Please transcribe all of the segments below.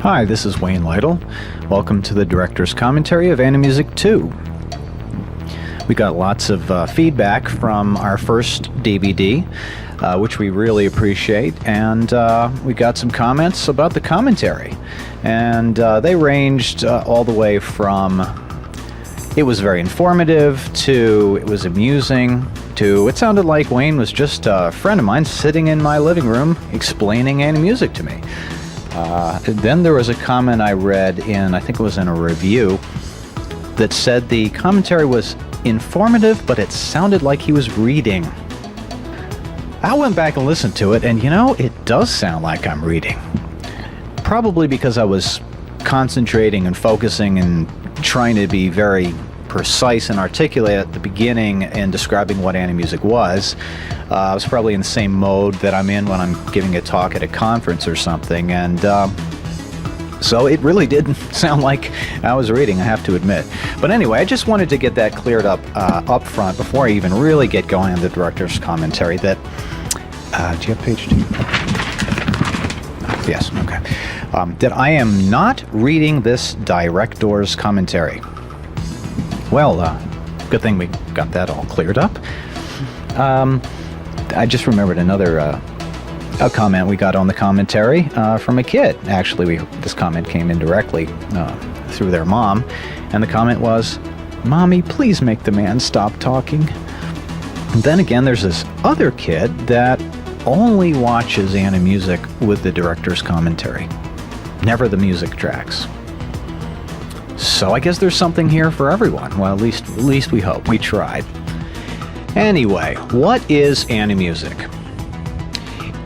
Hi, this is Wayne Lytle. Welcome to the Director's Commentary of Animusic 2. We got lots of feedback from our first DVD, which we really appreciate, and we got some comments about the commentary. And they ranged all the way from it was very informative, to it was amusing, to it sounded like Wayne was just a friend of mine sitting in my living room explaining Animusic to me. Then there was a comment I read in, I think it was in a review, that said the commentary was informative, but it sounded like he was reading. I went back and listened to it, and you know, it does sound like I'm reading. Probably because I was concentrating and focusing and trying to be very precise and articulate at the beginning in describing what Animusic was. I was probably in the same mode that I'm in when I'm giving a talk at a conference or something, and so it really did sound like I was reading, I have to admit. But anyway, I just wanted to get that cleared up front before I even really get going on the director's commentary. That do you have page 2? Yes, okay. That I am not reading this director's commentary. Well, good thing we got that all cleared up. I just remembered another a comment we got on the commentary from a kid. Actually, this comment came in directly through their mom, and the comment was, "Mommy, please make the man stop talking." And then again, there's this other kid that only watches Animusic with the director's commentary, never the music tracks. So I guess there's something here for everyone. Well, at least we hope. We tried. Anyway, what is Animusic?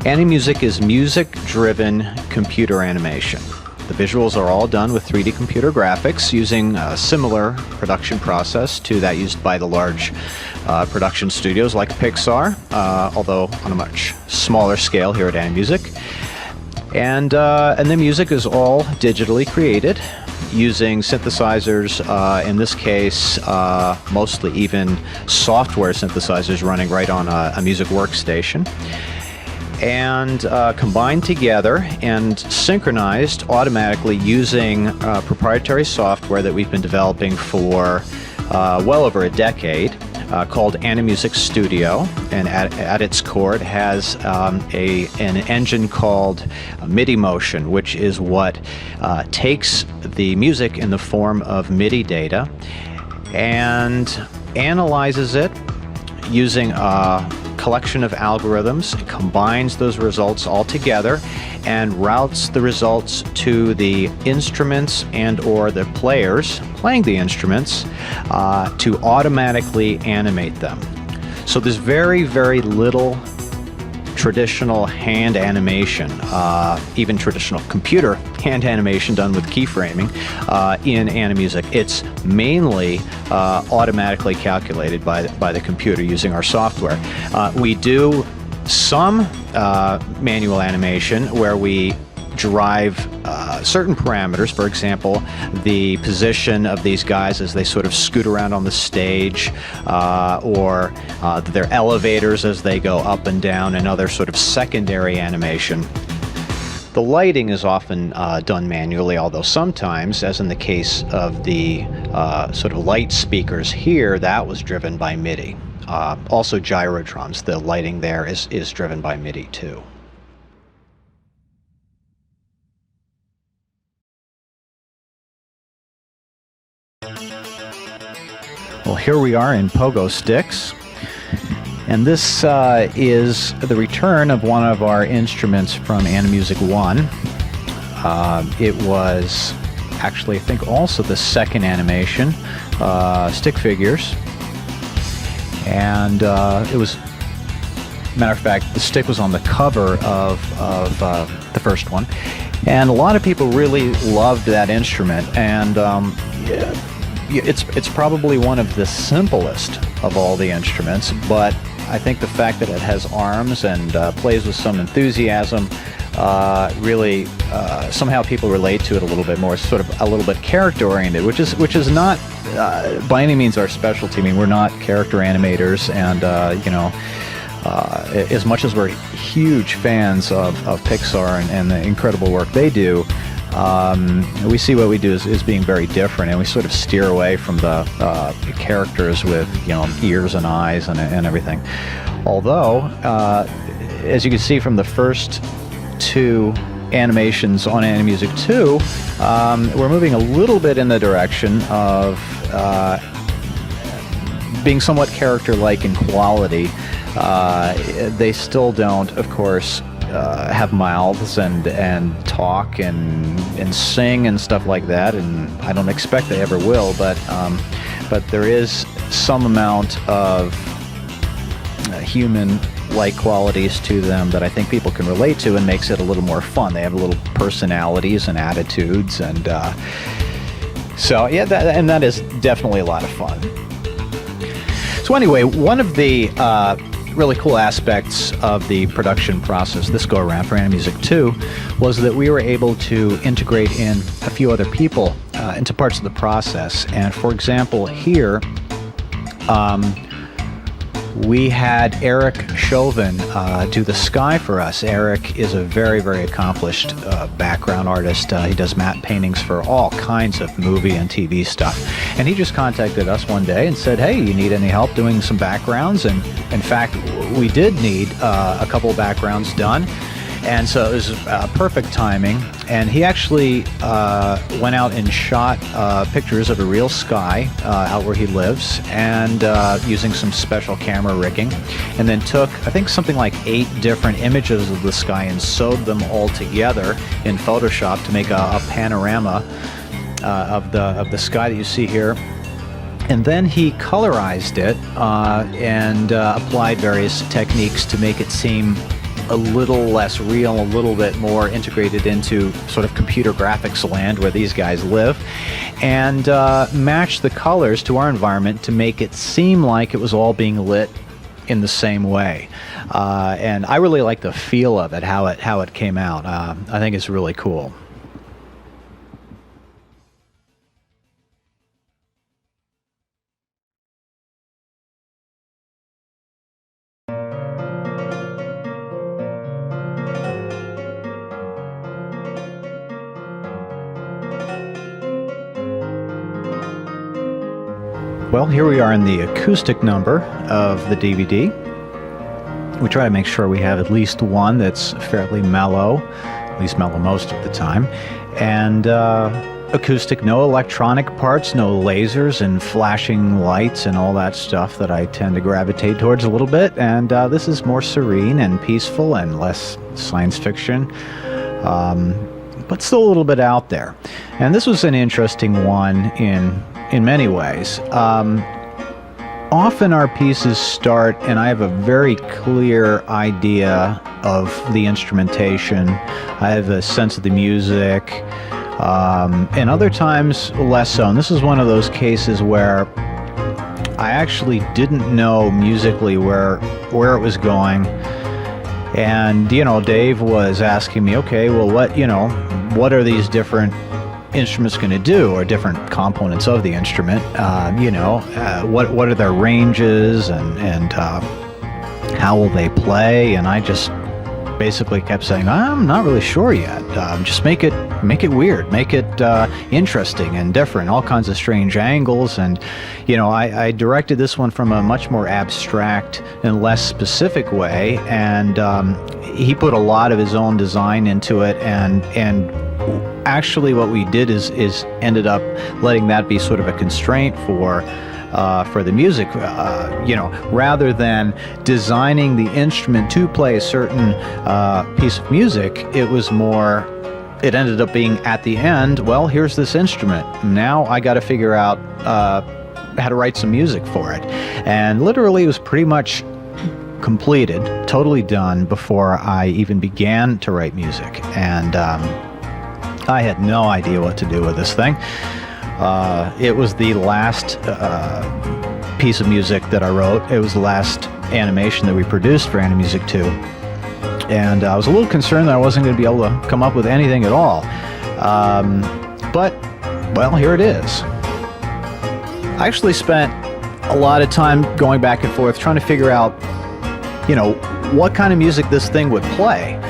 Animusic is music-driven computer animation. The visuals are all done with 3D computer graphics using a similar production process to that used by the large production studios like Pixar, although on a much smaller scale here at Animusic. And the music is all digitally created using synthesizers, in this case, mostly even software synthesizers running right on a music workstation, and combined together and synchronized automatically using proprietary software that we've been developing for well over a decade, called Animusic Studio. And at its core it has an engine called MIDI Motion, which is what takes the music in the form of MIDI data and analyzes it using a collection of algorithms, combines those results all together, and routes the results to the instruments and or the players playing the instruments to automatically animate them. So there's very, very little traditional hand animation, even traditional computer hand animation done with keyframing in Animusic. It's mainly automatically calculated by the computer using our software. We do some manual animation where we drive certain parameters, for example, the position of these guys as they sort of scoot around on the stage, or their elevators as they go up and down, and other sort of secondary animation. The lighting is often done manually, although sometimes, as in the case of the sort of light speakers here, that was driven by MIDI. Also Gyro Drums, the lighting there is driven by MIDI too. Well, here we are in Pogo Sticks, and this is the return of one of our instruments from Animusic 1. It was actually, I think, also the second animation, stick figures, and it was, matter of fact, the stick was on the cover of the first one, and a lot of people really loved that instrument, and it's probably one of the simplest of all the instruments, but I think the fact that it has arms and plays with some enthusiasm really somehow people relate to it a little bit more. It's sort of a little bit character-oriented, which is not by any means our specialty. I mean, we're not character animators, and you know, as much as we're huge fans of Pixar and the incredible work they do, we see what we do as being very different, and we sort of steer away from the characters with, you know, ears and eyes and everything. Although, as you can see from the first two animations on Animusic 2, we're moving a little bit in the direction of being somewhat character-like in quality. They still don't, of course, have mouths and talk and sing and stuff like that, and I don't expect they ever will, but there is some amount of human-like qualities to them that I think people can relate to, and makes it a little more fun. They have little personalities and attitudes, and so yeah, that is definitely a lot of fun. So anyway, one of the really cool aspects of the production process this go around for Animusic 2 was that we were able to integrate in a few other people into parts of the process. And for example, here we had Eric Chauvin do the sky for us. Eric is a very, very accomplished background artist. He does matte paintings for all kinds of movie and TV stuff. And he just contacted us one day and said, hey, you need any help doing some backgrounds? And in fact, we did need a couple backgrounds done. And so it was perfect timing. And he actually went out and shot pictures of a real sky out where he lives, and using some special camera rigging, and then took, I think, something like 8 different images of the sky and sewed them all together in Photoshop to make a panorama of the sky that you see here. And then he colorized it and applied various techniques to make it seem a little less real, a little bit more integrated into sort of computer graphics land where these guys live, and match the colors to our environment to make it seem like it was all being lit in the same way. And I really like the feel of it, how it came out. I think it's really cool. Well, here we are in the acoustic number of the DVD. We try to make sure we have at least one that's fairly mellow, at least mellow most of the time. And acoustic, no electronic parts, no lasers and flashing lights and all that stuff that I tend to gravitate towards a little bit. And this is more serene and peaceful and less science fiction, but still a little bit out there. And this was an interesting one in many ways. Often our pieces start, and I have a very clear idea of the instrumentation. I have a sense of the music, and other times less so. And this is one of those cases where I actually didn't know musically where it was going. And, you know, Dave was asking me, okay, well, what are these different instruments going to do, or different components of the instrument? What are their ranges, and how will they play? And I just basically kept saying, I'm not really sure yet. Just make it weird, make it interesting and different, all kinds of strange angles. And I directed this one from a much more abstract and less specific way, and he put a lot of his own design into it, and actually what we did is ended up letting that be sort of a constraint for the music, rather than designing the instrument to play a certain piece of music. It ended up being, at the end, well, here's this instrument. Now I got to figure out how to write some music for it. And literally it was pretty much completed, totally done, before I even began to write music. And I had no idea what to do with this thing. It was the last piece of music that I wrote. It was the last animation that we produced for Animusic 2. And I was a little concerned that I wasn't going to be able to come up with anything at all. But, well, here it is. I actually spent a lot of time going back and forth trying to figure out, what kind of music this thing would play.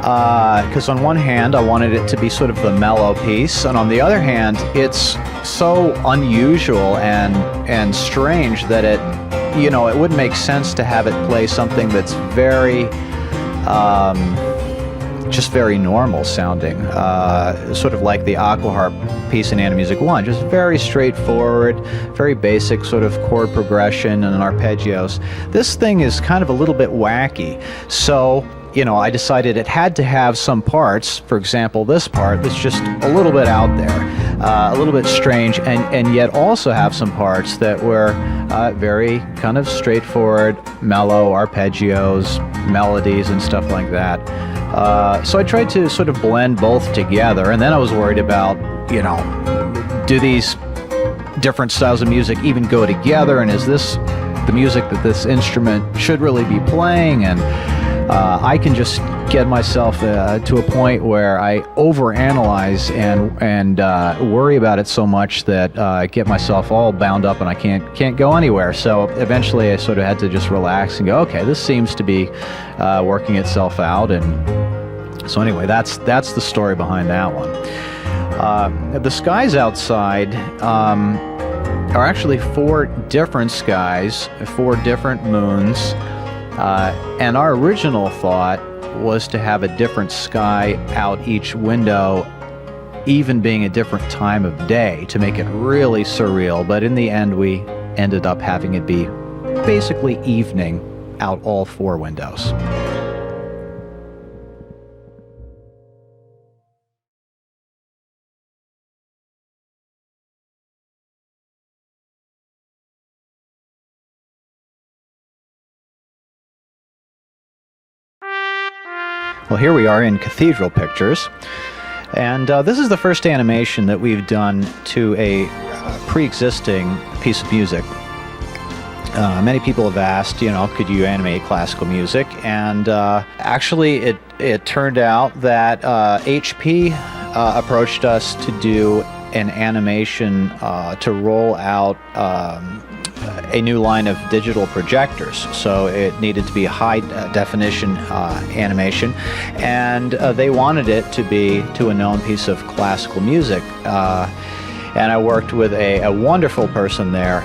because on one hand I wanted it to be sort of the mellow piece, and on the other hand it's so unusual and strange that it wouldn't make sense to have it play something that's very just very normal sounding, sort of like the aqua harp piece in Animusic 1, just very straightforward, very basic sort of chord progression and arpeggios. This thing is kind of a little bit wacky, so I decided it had to have some parts, for example this part, that's just a little bit out there, a little bit strange, and yet also have some parts that were very kind of straightforward, mellow arpeggios, melodies and stuff like that. So I tried to sort of blend both together, and then I was worried about, do these different styles of music even go together, and is this the music that this instrument should really be playing? And I can just get myself to a point where I overanalyze and worry about it so much that I get myself all bound up and I can't go anywhere. So eventually I sort of had to just relax and go, okay, this seems to be working itself out. And so anyway, that's the story behind that one. The skies outside are actually 4 different skies, 4 different moons. And our original thought was to have a different sky out each window, even being a different time of day, to make it really surreal. But in the end, we ended up having it be basically evening out all 4 windows. Well, here we are in Cathedral Pictures, and this is the first animation that we've done to a pre-existing piece of music. Many people have asked, could you animate classical music? And actually it turned out that HP approached us to do an animation to roll out a new line of digital projectors, so it needed to be a high definition animation, and they wanted it to be to a known piece of classical music, and I worked with a wonderful person there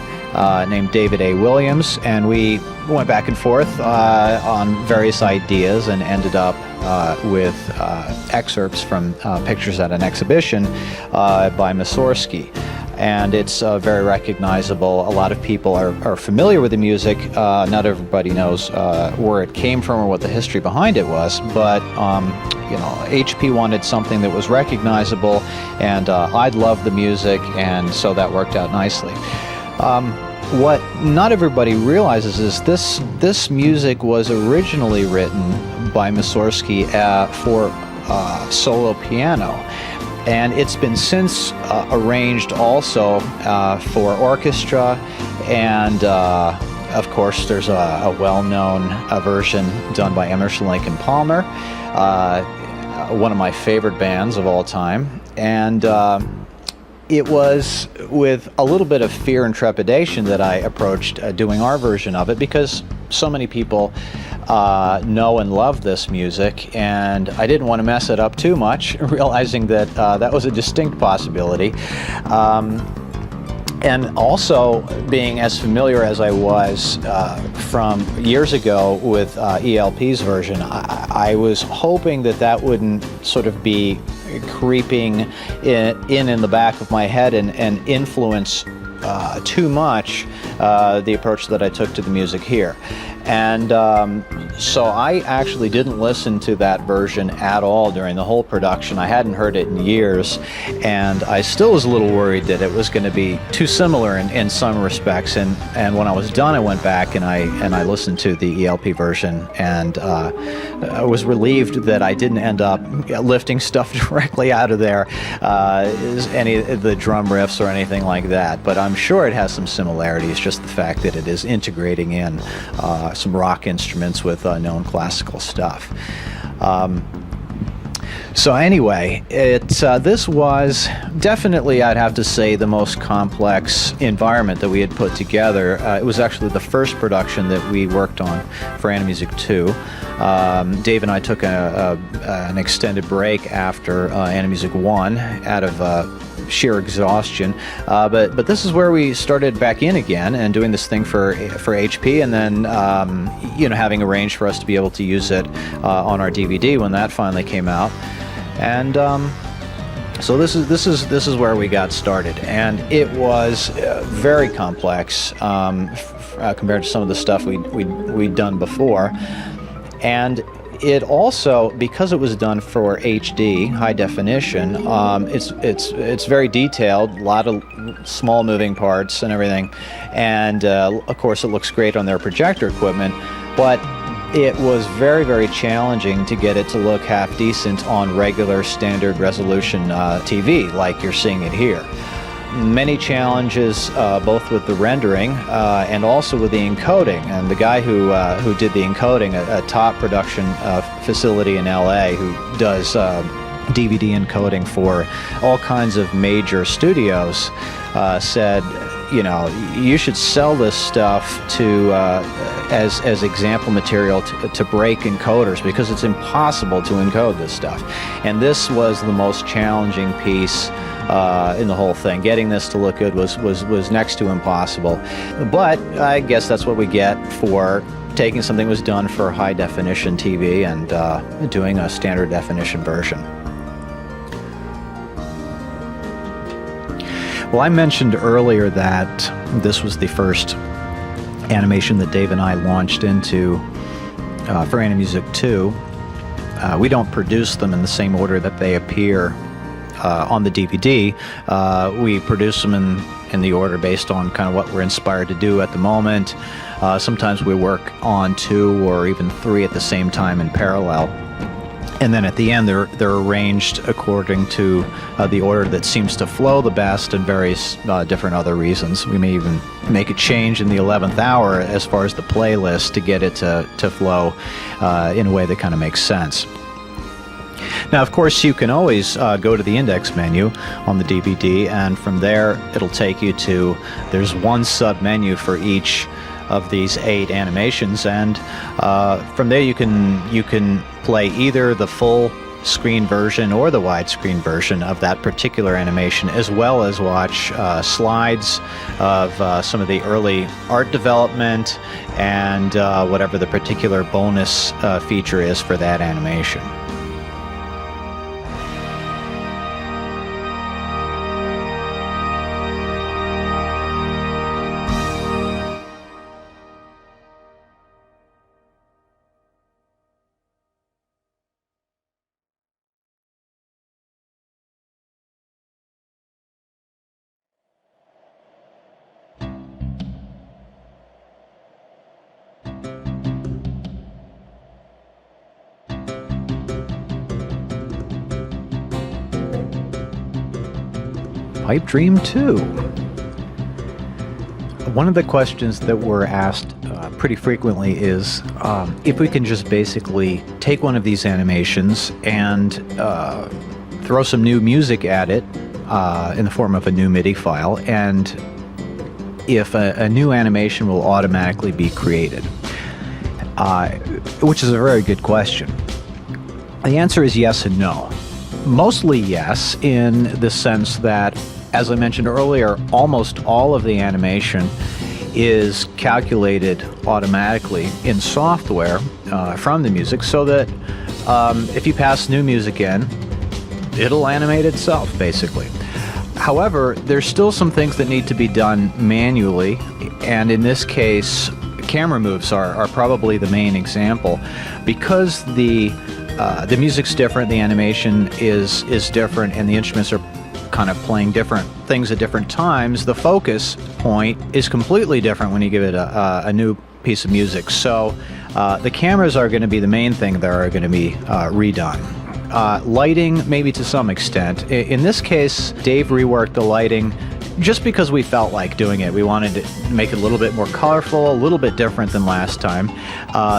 named David A. Williams, and we went back and forth on various ideas and ended up with excerpts from pictures at an exhibition by Mussorgsky. And it's very recognizable. A lot of people are familiar with the music. Not everybody knows where it came from or what the history behind it was, but HP wanted something that was recognizable, and I'd love the music, and so that worked out nicely. What not everybody realizes is this music was originally written by Mussorgsky for solo piano. And it's been since arranged also for orchestra, and of course there's a well-known version done by Emerson, Lake and Palmer, one of my favorite bands of all time. And it was with a little bit of fear and trepidation that I approached doing our version of it, because so many people know and love this music, and I didn't want to mess it up too much, realizing that that was a distinct possibility. And also, being as familiar as I was from years ago with ELP's version, I was hoping that that wouldn't sort of be creeping in the back of my head and influence too much the approach that I took to the music here. And so I actually didn't listen to that version at all during the whole production. I hadn't heard it in years, and I still was a little worried that it was going to be too similar in some respects. And when I was done, I went back and I listened to the ELP version, and I was relieved that I didn't end up lifting stuff directly out of there, any of the drum riffs or anything like that. But I'm sure it has some similarities, just the fact that it is integrating in some rock instruments with known classical stuff. So anyway, this was definitely, I'd have to say, the most complex environment that we had put together. It was actually the first production that we worked on for Animusic 2. Dave and I took an extended break after Animusic 1 out of sheer exhaustion, but this is where we started back in again and doing this thing for HP, and then having arranged for us to be able to use it on our DVD when that finally came out. And so this is where we got started, and it was very complex compared to some of the stuff we'd done before. And it also, because it was done for HD, high definition, it's very detailed, a lot of small moving parts and everything, and of course it looks great on their projector equipment, but it was very, very challenging to get it to look half decent on regular standard resolution TV like you're seeing it here. Many challenges both with the rendering and also with the encoding. And the guy who did the encoding, a top production facility in LA who does DVD encoding for all kinds of major studios, said, you should sell this stuff to as example material to break encoders, because it's impossible to encode this stuff. And this was the most challenging piece in the whole thing. Getting this to look good was next to impossible. But I guess that's what we get for taking something that was done for high definition TV and doing a standard definition version. Well, I mentioned earlier that this was the first animation that Dave and I launched into for Animusic 2. We don't produce them in the same order that they appear on the DVD. We produce them in the order based on kind of what we're inspired to do at the moment. Sometimes we work on 2 or even 3 at the same time in parallel. And then at the end, they're arranged according to the order that seems to flow the best, and various different other reasons. We may even make a change in the 11th hour as far as the playlist to get it to flow in a way that kind of makes sense. Now, of course, you can always go to the index menu on the DVD, and from there it'll take you to, there's one sub-menu for each of these 8 animations, and from there you can play either the full screen version or the widescreen version of that particular animation, as well as watch slides of some of the early art development and whatever the particular bonus feature is for that animation. Pipe Dream 2. One of the questions that we're asked pretty frequently is if we can just basically take one of these animations and throw some new music at it in the form of a new MIDI file, and if a new animation will automatically be created, which is a very good question. The answer is yes and no. Mostly yes, in the sense that, as I mentioned earlier, almost all of the animation is calculated automatically in software from the music, so that if you pass new music in, it'll animate itself, basically. However, there's still some things that need to be done manually, and in this case, camera moves are probably the main example. Because the music's different, the animation is different, and the instruments are kind of playing different things at different times, the focus point is completely different when you give it a new piece of music. So the cameras are going to be the main thing that are going to be redone. Lighting, maybe to some extent. In this case, Dave reworked the lighting just because we felt like doing it. We wanted to make it a little bit more colorful, a little bit different than last time.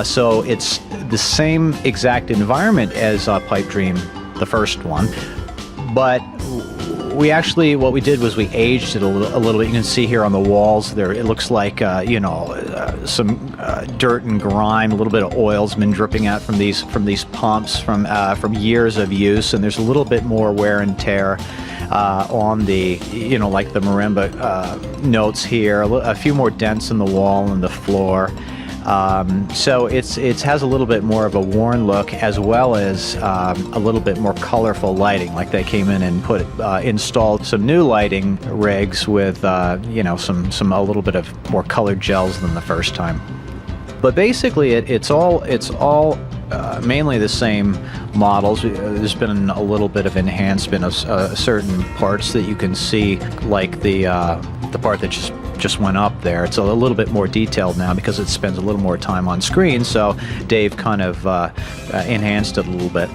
So it's the same exact environment as Pipe Dream the first one. But we actually, what we did was we aged it a little bit. You can see here on the walls there, it looks like, some dirt and grime, a little bit of oil's been dripping out from these pumps from years of use, and there's a little bit more wear and tear on the, like the marimba notes here, a few more dents in the wall and the floor. So it has a little bit more of a worn look, as well as a little bit more colorful lighting. Like they came in and installed some new lighting rigs with some a little bit of more colored gels than the first time. But basically, it's all mainly the same models. There's been a little bit of enhancement of certain parts that you can see, like the part that just went up there. It's a little bit more detailed now because it spends a little more time on screen, so Dave kind of enhanced it a little bit.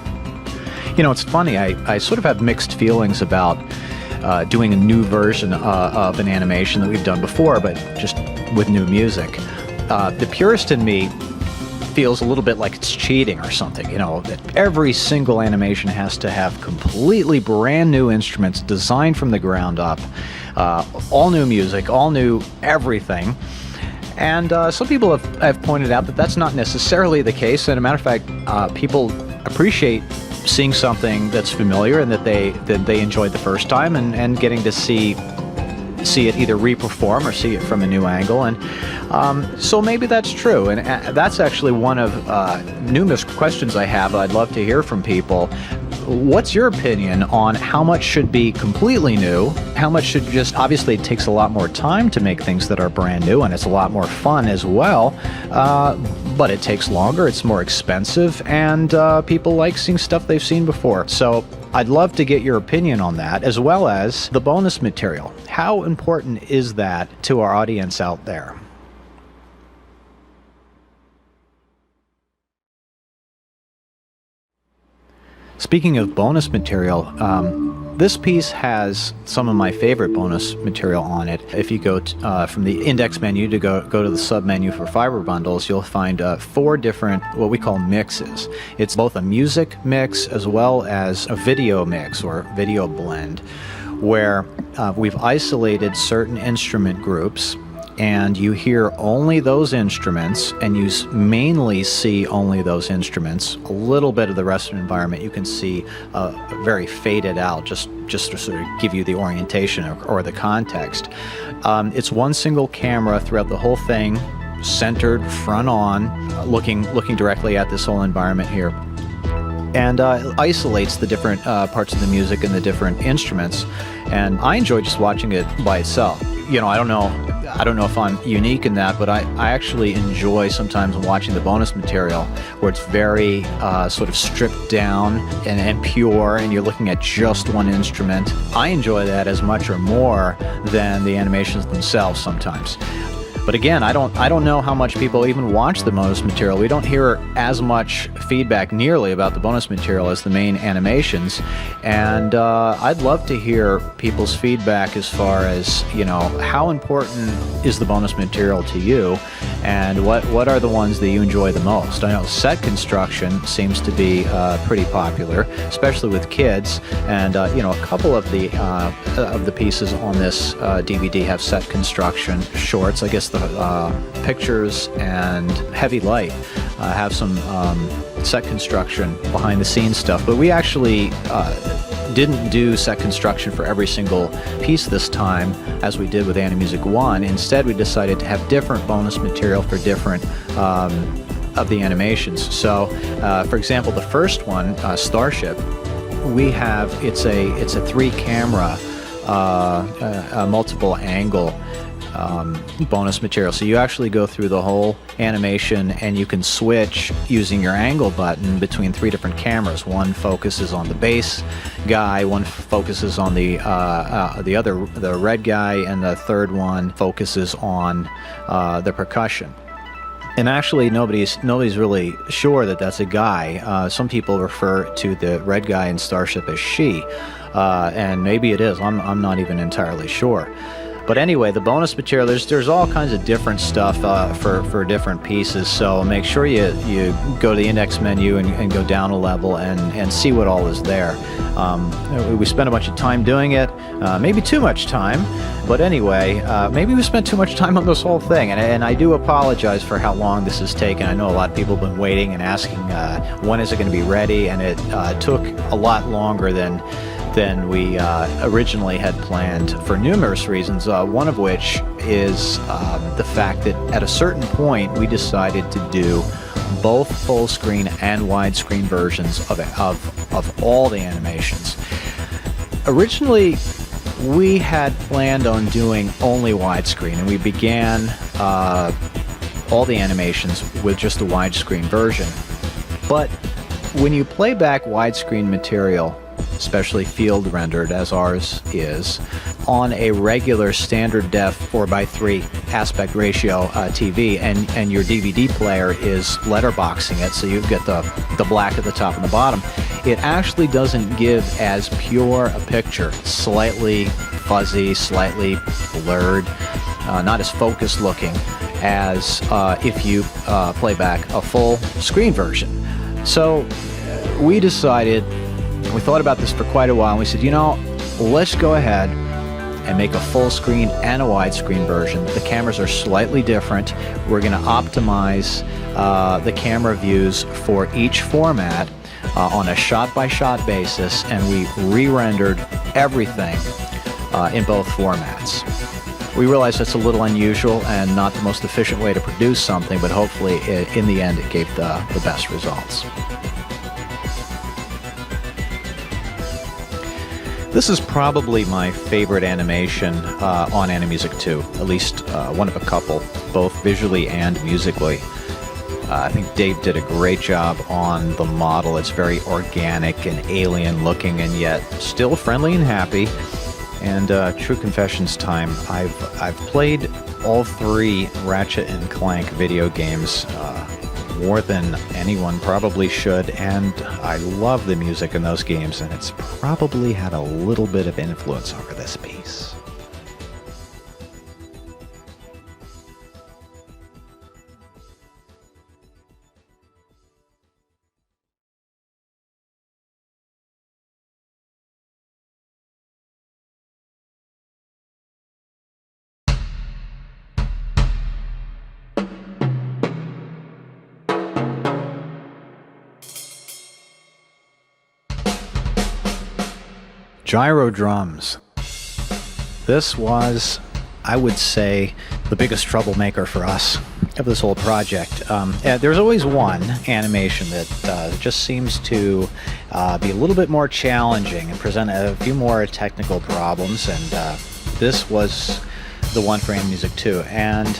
It's funny, I sort of have mixed feelings about doing a new version of an animation that we've done before, but just with new music. The purist in me feels a little bit like it's cheating or something, that every single animation has to have completely brand new instruments designed from the ground up, all new music, all new everything. And some people have pointed out that that's not necessarily the case. And a matter of fact, people appreciate seeing something that's familiar and that they enjoyed the first time, and getting to see it either reperform or see it from a new angle. And so maybe that's true, and that's actually one of numerous questions I have. I'd love to hear from people. What's your opinion on how much should be completely new, how much should just, obviously it takes a lot more time to make things that are brand new, and it's a lot more fun as well, but it takes longer, it's more expensive, and people like seeing stuff they've seen before. So I'd love to get your opinion on that, as well as the bonus material. How important is that to our audience out there? Speaking of bonus material, this piece has some of my favorite bonus material on it. If you go from the index menu to go to the sub menu for fiber bundles, you'll find 4 different, what we call mixes. It's both a music mix as well as a video mix or video blend, where we've isolated certain instrument groups, and you hear only those instruments, and you mainly see only those instruments. A little bit of the rest of the environment you can see very faded out, just to sort of give you the orientation or the context. It's one single camera throughout the whole thing, centered front on, looking directly at this whole environment here, and isolates the different parts of the music and the different instruments. And I enjoy just watching it by itself. I don't know if I'm unique in that, but I actually enjoy sometimes watching the bonus material where it's very sort of stripped down and pure, and you're looking at just one instrument. I enjoy that as much or more than the animations themselves sometimes. But again, I don't know how much people even watch the bonus material. We don't hear as much feedback nearly about the bonus material as the main animations, and I'd love to hear people's feedback as far as, how important is the bonus material to you, and what are the ones that you enjoy the most. I know set construction seems to be pretty popular, especially with kids, and a couple of the pieces on this DVD have set construction shorts. I guess the pictures and heavy light have some set construction behind the scenes stuff, but we actually didn't do set construction for every single piece this time as we did with Animusic 1. Instead, we decided to have different bonus material for different of the animations. So for example, the first one, Starship, we have, it's a 3-camera multiple angle bonus material. So you actually go through the whole animation, and you can switch using your angle button between 3 different cameras. One focuses on the bass guy, one focuses on the red guy, and the third one focuses on the percussion. And actually, nobody's really sure that that's a guy. Some people refer to the red guy in Starship as she, and maybe it is. I'm not even entirely sure. But anyway, the bonus material, there's all kinds of different stuff for different pieces, so make sure you go to the index menu and go down a level and see what all is there. We spent a bunch of time doing it, maybe too much time, but anyway, maybe we spent too much time on this whole thing, and I do apologize for how long this has taken. I know a lot of people have been waiting and asking when is it going to be ready, and it took a lot longer than we originally had planned for numerous reasons, one of which is the fact that at a certain point we decided to do both full screen and widescreen versions of all the animations. Originally, we had planned on doing only widescreen, and we began all the animations with just the widescreen version. But when you play back widescreen material, especially field rendered as ours is, on a regular standard def 4:3 aspect ratio TV, and your DVD player is letterboxing it, so you get the black at the top and the bottom, it actually doesn't give as pure a picture. It's slightly fuzzy, slightly blurred, not as focused looking as if you play back a full screen version. So we decided, we thought about this for quite a while, and we said, you know, let's go ahead and make a full screen and a widescreen version. The cameras are slightly different. We're going to optimize the camera views for each format on a shot-by-shot basis, and we re-rendered everything in both formats. We realized that's a little unusual and not the most efficient way to produce something, but hopefully in the end it gave the best results. This is probably my favorite animation on Animusic 2, at least one of a couple, both visually and musically. I think Dave did a great job on the model. It's very organic and alien looking, and yet still friendly and happy. And true confessions time, I've played all three Ratchet and Clank video games more than anyone probably should, and I love the music in those games, and it's probably had a little bit of influence over this piece. Gyro Drums. This was, I would say, the biggest troublemaker for us of this whole project. There's always one animation that just seems to be a little bit more challenging and present a few more technical problems, and this was the one for Animusic 2. And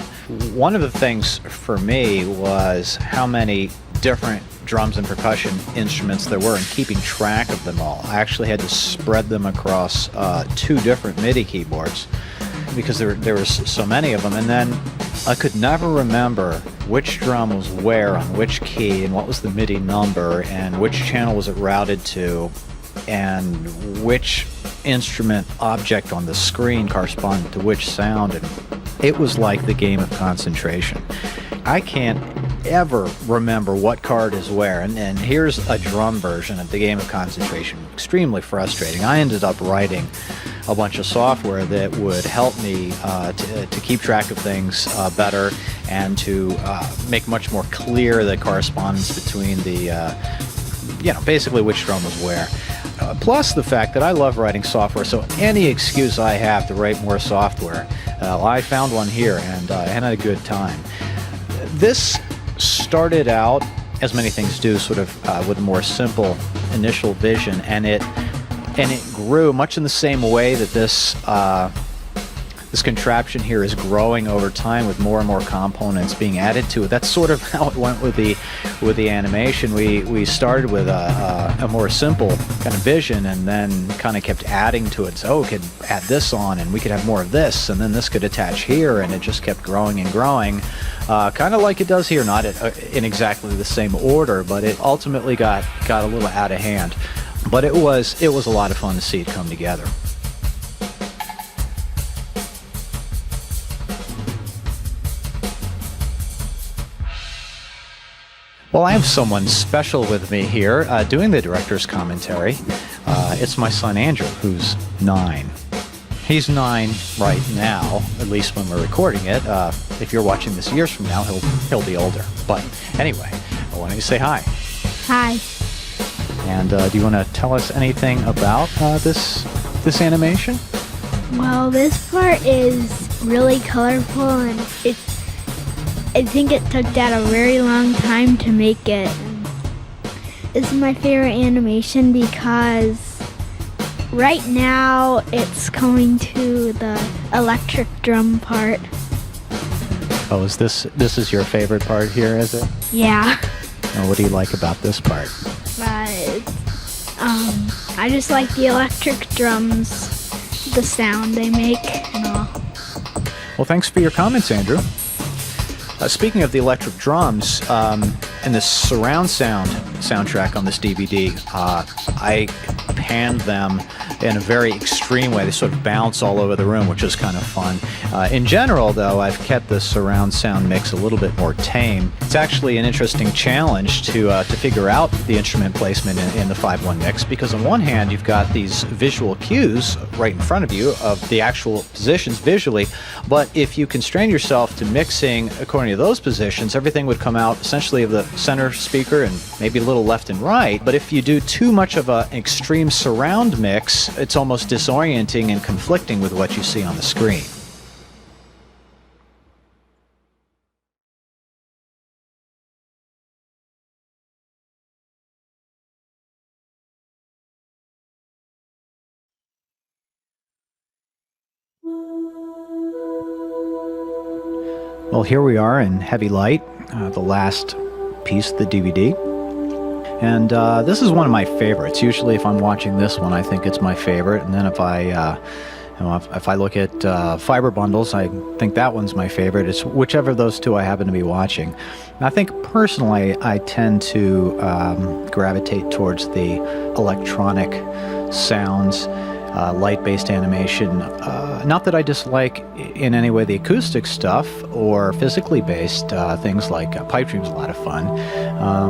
one of the things for me was how many different drums and percussion instruments there were, and keeping track of them all. I actually had to spread them across 2 different MIDI keyboards because there was so many of them, and then I could never remember which drum was where on which key and what was the MIDI number and which channel was it routed to and which instrument object on the screen corresponded to which sound, and it was like the game of concentration. I can't ever remember what card is where, and here's a drum version of the game of concentration. Extremely frustrating. I ended up writing a bunch of software that would help me to keep track of things better and to make much more clear the correspondence between the basically which drum was where. Plus the fact that I love writing software, so any excuse I have to write more software, I found one here and had a good time. This started out, as many things do, sort of with a more simple initial vision, and it grew much in the same way that this contraption here is growing over time with more and more components being added to it. That's sort of how it went with the animation. We started with a more simple kind of vision, and then kind of kept adding to it. So we could add this on, and we could have more of this, and then this could attach here, and it just kept growing and growing. Kind of like it does here, not in exactly the same order, but it ultimately got a little out of hand. But it was a lot of fun to see it come together. Well, I have someone special with me here doing the director's commentary. It's my son Andrew, who's 9. He's 9 right now, at least when we're recording it. If you're watching this years from now, he'll be older. But anyway, why don't you say hi? Hi. And do you want to tell us anything about this animation? Well, this part is really colorful, and I think it took Dad a very long time to make it. This is my favorite animation because right now it's going to the electric drum part. Oh, this is your favorite part here, is it? Yeah. And what do you like about this part? I just like the electric drums, the sound they make and all. Well, thanks for your comments, Andrew. Speaking of the electric drums, and the surround sound soundtrack on this DVD, I panned them in a very extreme way. They sort of bounce all over the room, which is kind of fun. In general, though, I've kept the surround sound mix a little bit more tame. It's actually an interesting challenge to figure out the instrument placement in the 5/1 mix, because on one hand, you've got these visual cues right in front of you of the actual positions visually, but if you constrain yourself to mixing according to those positions, everything would come out essentially of the center speaker and maybe a little left and right. But if you do too much of an extreme surround mix, it's almost disorienting and conflicting with what you see on the screen. Well, here we are in Heavy Light, the last piece of the DVD. And this is one of my favorites. Usually if I'm watching this one, I think it's my favorite. And then if I look at fiber bundles, I think that one's my favorite. It's whichever of those two I happen to be watching. And I think personally, I tend to gravitate towards the electronic sounds, light-based animation. Not that I dislike in any way the acoustic stuff or physically based things like Pipe Dream's a lot of fun.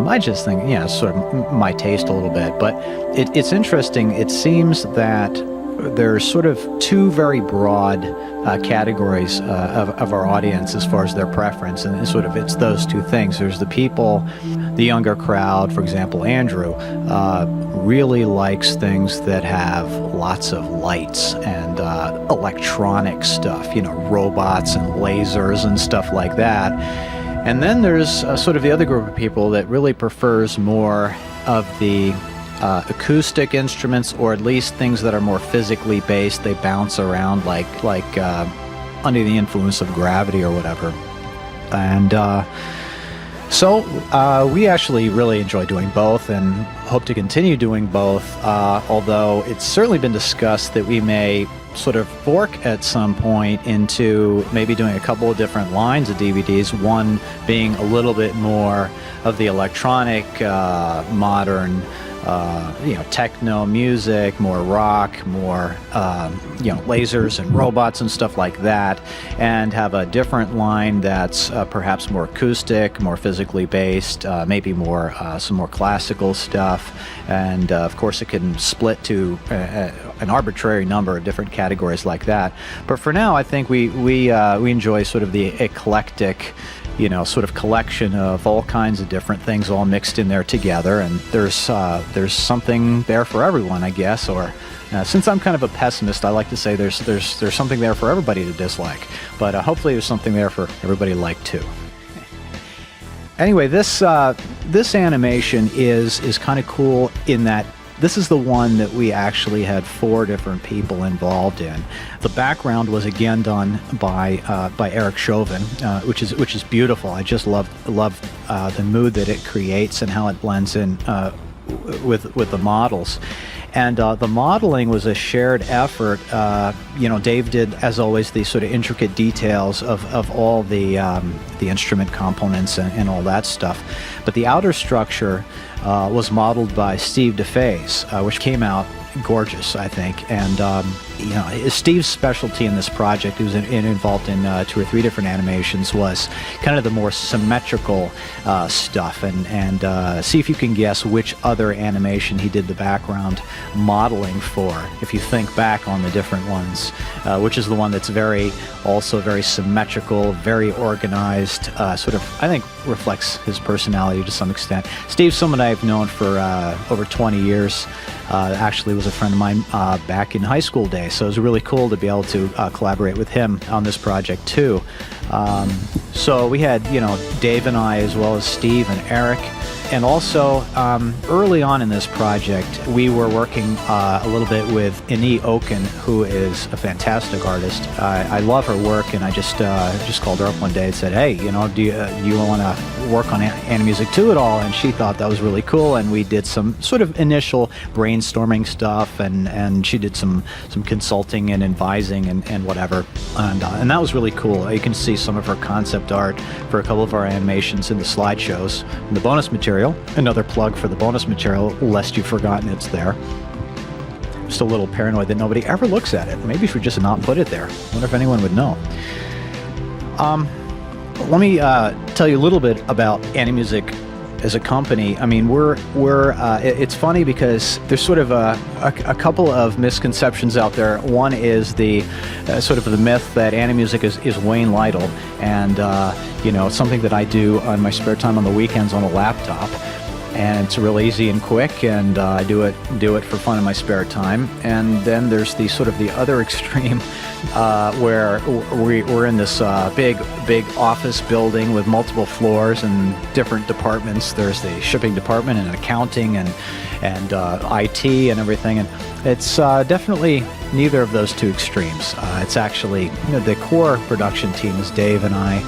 I just think, it's sort of my taste a little bit. But it's interesting. It seems that there's sort of two very broad categories of our audience as far as their preference, and it's those two things. There's the people, the younger crowd, for example, Andrew, really likes things that have lots of lights and electronic stuff, robots and lasers and stuff like that. And then there's sort of the other group of people that really prefers more of the acoustic instruments, or at least things that are more physically based. They bounce around like under the influence of gravity or whatever. And so we actually really enjoy doing both and hope to continue doing both, although it's certainly been discussed that we may sort of fork at some point into maybe doing a couple of different lines of DVDs, one being a little bit more of the electronic, modern, techno music, more rock, more, lasers and robots and stuff like that, and have a different line that's perhaps more acoustic, more physically based, maybe more some more classical stuff, and of course it can split to an arbitrary number of different categories like that. But for now, I think we enjoy sort of the eclectic, sort of collection of all kinds of different things all mixed in there together, and there's something there for everyone, I guess. Or since I'm kind of a pessimist, I like to say there's something there for everybody to dislike, but hopefully there's something there for everybody to like too. Anyway, this animation is kind of cool in that this is the one that we actually had 4 different people involved in. The background was again done by Eric Chauvin, which is beautiful. I just love the mood that it creates and how it blends in with the models. And the modeling was a shared effort. Dave did, as always, the sort of intricate details of all the instrument components and all that stuff. But the outer structure was modeled by Steve DeFace, which came out gorgeous, I think. And Steve's specialty in this project, he was involved in 2 or 3 different animations, was kind of the more symmetrical stuff. And see if you can guess which other animation he did the background modeling for. If you think back on the different ones, which is the one that's also very symmetrical, very organized, sort of, I think, reflects his personality to some extent. Steve's someone I've known for over 20 years. Actually was a friend of mine back in high school days, so it was really cool to be able to collaborate with him on this project too. So we had, Dave and I, as well as Steve and Eric. And also, early on in this project, we were working a little bit with Ine Oken, who is a fantastic artist. I love her work, and I just called her up one day and said, hey, do you want to work on Animusic 2 at all? And she thought that was really cool, and we did some sort of initial brainstorming stuff, and she did some consulting and advising and whatever. And that was really cool. You can see some of her concept art for a couple of our animations in the slideshows. In the bonus material, another plug for the bonus material, lest you've forgotten it's there. Just a little paranoid that nobody ever looks at it. Maybe we should just not put it there. I wonder if anyone would know. Let me tell you a little bit about Animusic as a company. I mean, it's funny because there's sort of a couple of misconceptions out there. One is the sort of the myth that Animusic is Wayne Lytle, and something that I do on my spare time on the weekends on a laptop. And it's real easy and quick, and I do it for fun in my spare time. And then there's the sort of the other extreme, where we're in this big office building with multiple floors and different departments. There's the shipping department and accounting and IT and everything. And it's definitely neither of those two extremes. It's actually the core production team is Dave and I.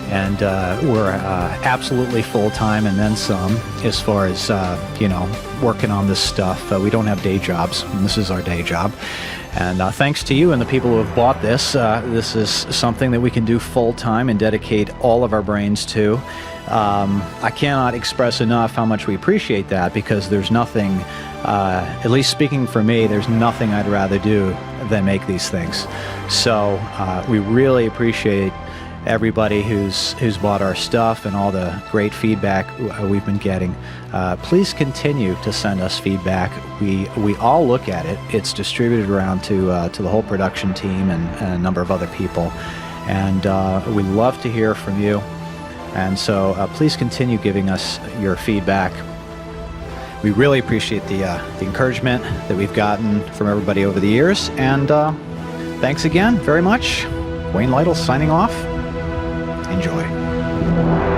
And we're absolutely full-time and then some as far as, working on this stuff. We don't have day jobs, and this is our day job. And thanks to you and the people who have bought this, this is something that we can do full-time and dedicate all of our brains to. I cannot express enough how much we appreciate that, because there's nothing, at least speaking for me, there's nothing I'd rather do than make these things. So we really appreciate everybody who's bought our stuff and all the great feedback we've been getting. Please continue to send us feedback. We all look at it. It's distributed around to the whole production team and a number of other people, and we love to hear from you. And so please continue giving us your feedback. We really appreciate the encouragement that we've gotten from everybody over the years, and thanks again very much. Wayne Lytle signing off. Enjoy.